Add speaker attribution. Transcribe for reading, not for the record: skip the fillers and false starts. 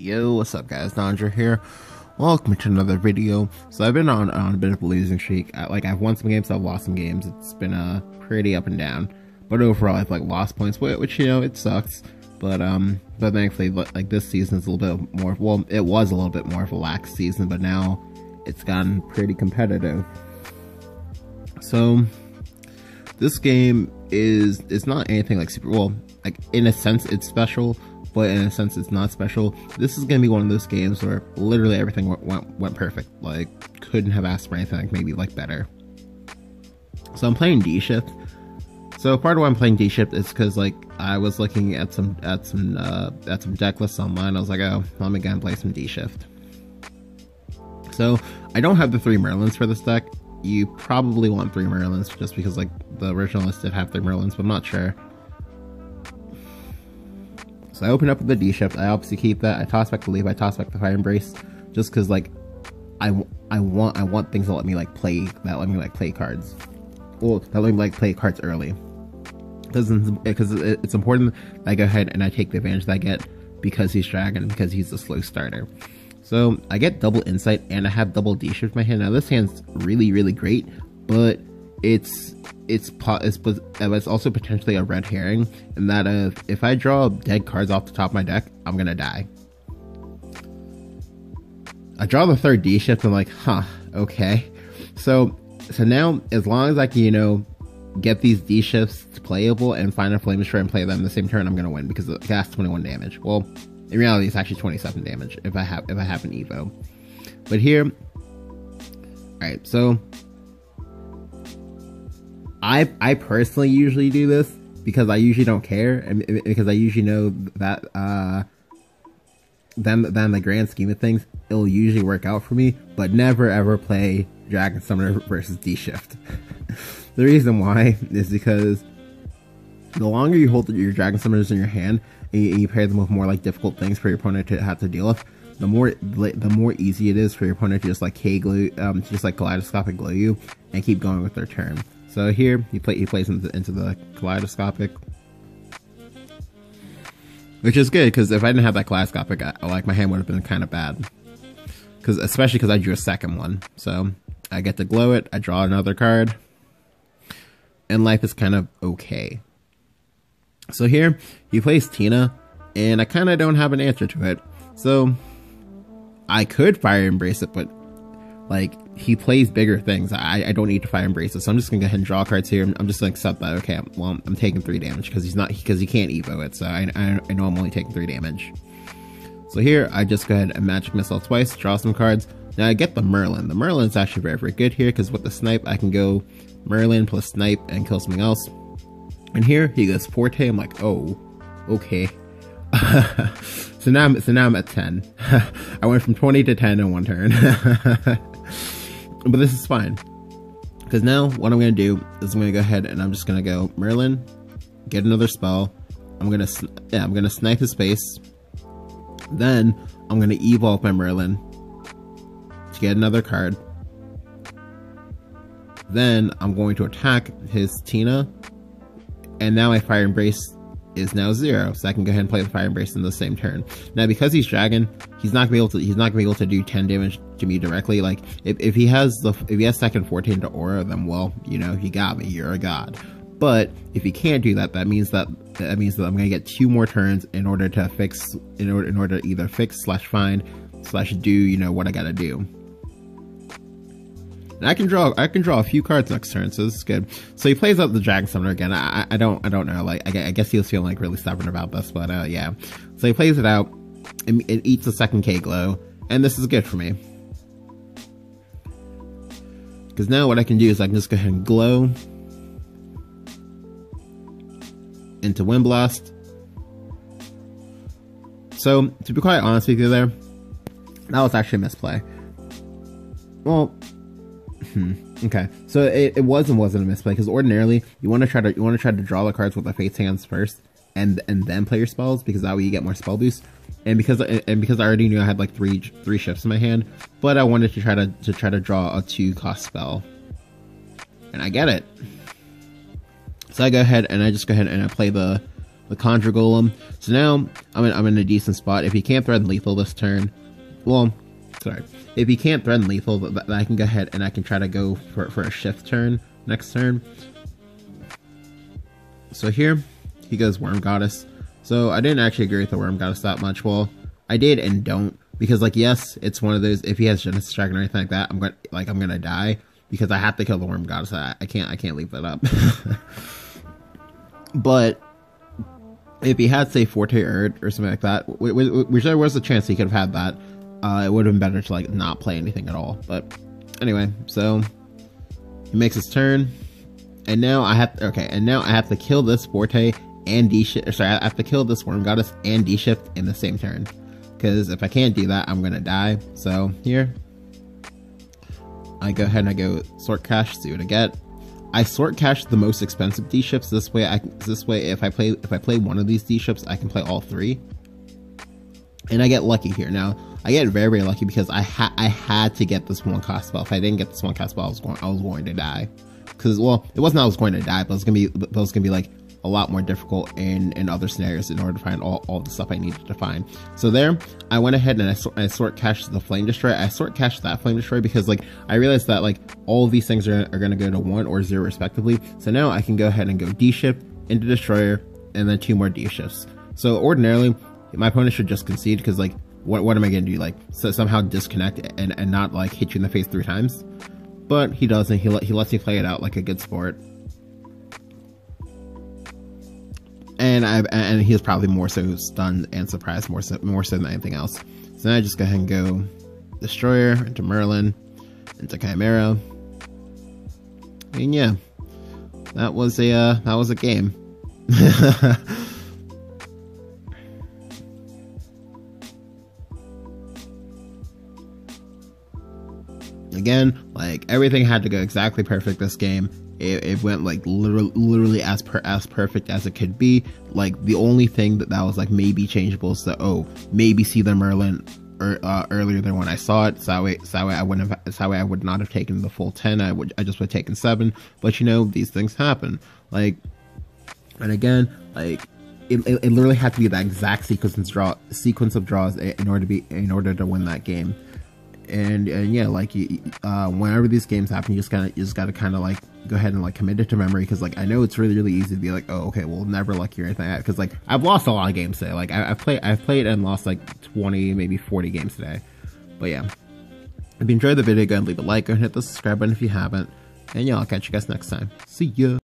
Speaker 1: Yo, what's up guys, Dondra here. Welcome to another video. So I've been on a bit of a losing streak. I've won some games, I've lost some games. It's been pretty up and down. But overall I've lost points, which it sucks. But thankfully this season is a little bit more, well, it was a little bit more of a lax season, but now it's gotten pretty competitive. So this game is not anything like super, well, in a sense it's special, but in a sense it's not special. This is gonna be one of those games where literally everything went perfect. Couldn't have asked for anything maybe better. So I'm playing dshift. So part of why I'm playing dshift is because I was looking at some deck lists online. I was like, oh, let me go and play some dshift. So I don't have the 3 Merlins for this deck. You probably want 3 Merlins just because the original list did have 3 Merlins, but I'm not sure. So I open up with the dshift. I obviously keep that. I toss back the leaf. I toss back the fire embrace, just because I want things that let me play cards. Well, that let me play cards early. Because it's important that I go ahead and I take the advantage that I get because he's dragon, because he's a slow starter. So I get double insight and I have double dshift in my hand. Now this hand's really great, but it's also potentially a red herring, in that if I draw dead cards off the top of my deck, I'm gonna die. I draw the 3rd dshift, I'm like, huh, okay. So now, as long as I can, get these dshifts playable and find a flame destroyer and play them the same turn, I'm gonna win, because it has 21 damage. Well, in reality, it's actually 27 damage if I have an Evo. But here, alright, so I personally usually do this because I usually don't care, and because I usually know that then the grand scheme of things, it'll usually work out for me, but never ever play Dragon Summoner versus dshift. The reason why is because the longer you hold your Dragon Summoners in your hand and you pair them with more difficult things for your opponent to have to deal with, the more easy it is for your opponent to just K-glue, kaleidoscopic glue you and keep going with their turn. So here he plays into the kaleidoscopic, which is good, because if I didn't have that kaleidoscopic, my hand would have been kind of bad. Especially because I drew a second one. So I get to glow it, I draw another card, and life is kind of okay. So here he plays Tina, and I kind of don't have an answer to it. So I could fire embrace it, but he plays bigger things. I don't need to fire embrace it, so I'm just gonna go ahead and draw cards here. I'm just gonna accept that. Okay, well, I'm taking 3 damage because he can't evo it, so I know I'm only taking 3 damage. So here I just go ahead and magic missile twice, draw some cards. Now I get the Merlin. The Merlin's actually very good here, because with the snipe I can go Merlin plus snipe and kill something else. And here he goes Forte. I'm like, oh, okay. so now I'm at 10. I went from 20 to 10 in one turn. But this is fine, because now what I'm gonna do is I'm gonna go ahead and I'm just gonna go Merlin, get another spell. I'm gonna snipe his face. Then I'm gonna evolve my Merlin to get another card. Then I'm going to attack his Tina, and now my fire embrace is now 0, so I can go ahead and play the fire embrace in the same turn. Now because he's dragon, he's not gonna be able to do 10 damage to me directly. If he has second 14 to aura, then well, he got me, you're a god. But if he can't do that, that means that I'm gonna get 2 more turns in order to fix, in order to either fix / find / do what I gotta do. And I can draw a few cards next turn, so this is good. So he plays out the Dragon Summoner again. I don't know. I guess he was feeling really stubborn about this, but yeah. So he plays it out, and it eats the second K glow, and this is good for me. Because now what I can do is I can just go ahead and glow into Wind Blast. So to be quite honest with you, there, that was actually a misplay. Well. Okay, so it wasn't a misplay, because ordinarily you want to try to draw the cards with the face hands first, and then play your spells, because that way you get more spell boost. And because I already knew I had 3 shifts in my hand, but I wanted to try to draw a 2-cost spell, and I get it. So I go ahead and I play the the Conjure Golem. So now I'm in a decent spot. If he can't threaten lethal this turn, well, sorry. If he can't threaten lethal, I can go ahead and I can try to go for a shift turn next turn. So here, he goes Worm Goddess. So I didn't actually agree with the Worm Goddess that much. Well, I did and don't. Because, like, yes, it's one of those, if he has Genesis Dragon or anything like that, I'm gonna die. Because I have to kill the Worm Goddess. I can't leave that up. But if he had, say, Forte Erd or something like that, which there was a chance he could have had that, it would have been better to, like, not play anything at all. But anyway, so he makes his turn, and now I have to kill this Forte and D-shift. Sorry, I have to kill this Worm Goddess and D-shift in the same turn. Because if I can't do that, I'm gonna die. So here, I go ahead and I go sort cash, see what I get. I sort cash the most expensive D-ships. This way, if I play one of these D-ships, I can play all three. And I get lucky here. Now, I get very, very lucky because I had to get this one cost spell. If I didn't get this one cost spell, I was going to die. Because, well, it wasn't I was going to die, but it was gonna be like a lot more difficult in other scenarios in order to find all the stuff I needed to find. So there, I went ahead and I sort cashed the Flame Destroyer. I sort cashed that Flame Destroyer because, like, I realized that, like, all of these things are going to go to 1 or 0 respectively. So now I can go ahead and go D-shift into Destroyer and then 2 more D-shifts. So ordinarily, my opponent should just concede because, like, what am I going to do? Like, somehow disconnect and not, like, hit you in the face 3 times? But he doesn't. He lets me play it out like a good sport. And he's probably more so stunned and surprised more so than anything else. So now I just go ahead and go Destroyer into Merlin into Chimera. And yeah, that was a game. Again, like, everything had to go exactly perfect this game. It went, like, literally as perfect as it could be. Like, the only thing that was, like, maybe changeable is that, maybe see the Merlin earlier than when I saw it. So that way I would not have taken the full 10. I just would have taken 7. But, you know, these things happen. Like, and again, like, it literally had to be that exact sequence of draws in order to win that game. And yeah, like, whenever these games happen, you just gotta kind of, like, go ahead and, like, commit it to memory, because, like, I know it's really, really easy to be like, oh, okay, well, never lucky or anything like that, because, like, I've lost a lot of games today. Like, I've played and lost, like, 20, maybe 40 games today. But yeah, if you enjoyed the video, go ahead and leave a like, go ahead and hit the subscribe button if you haven't, and yeah, I'll catch you guys next time. See ya!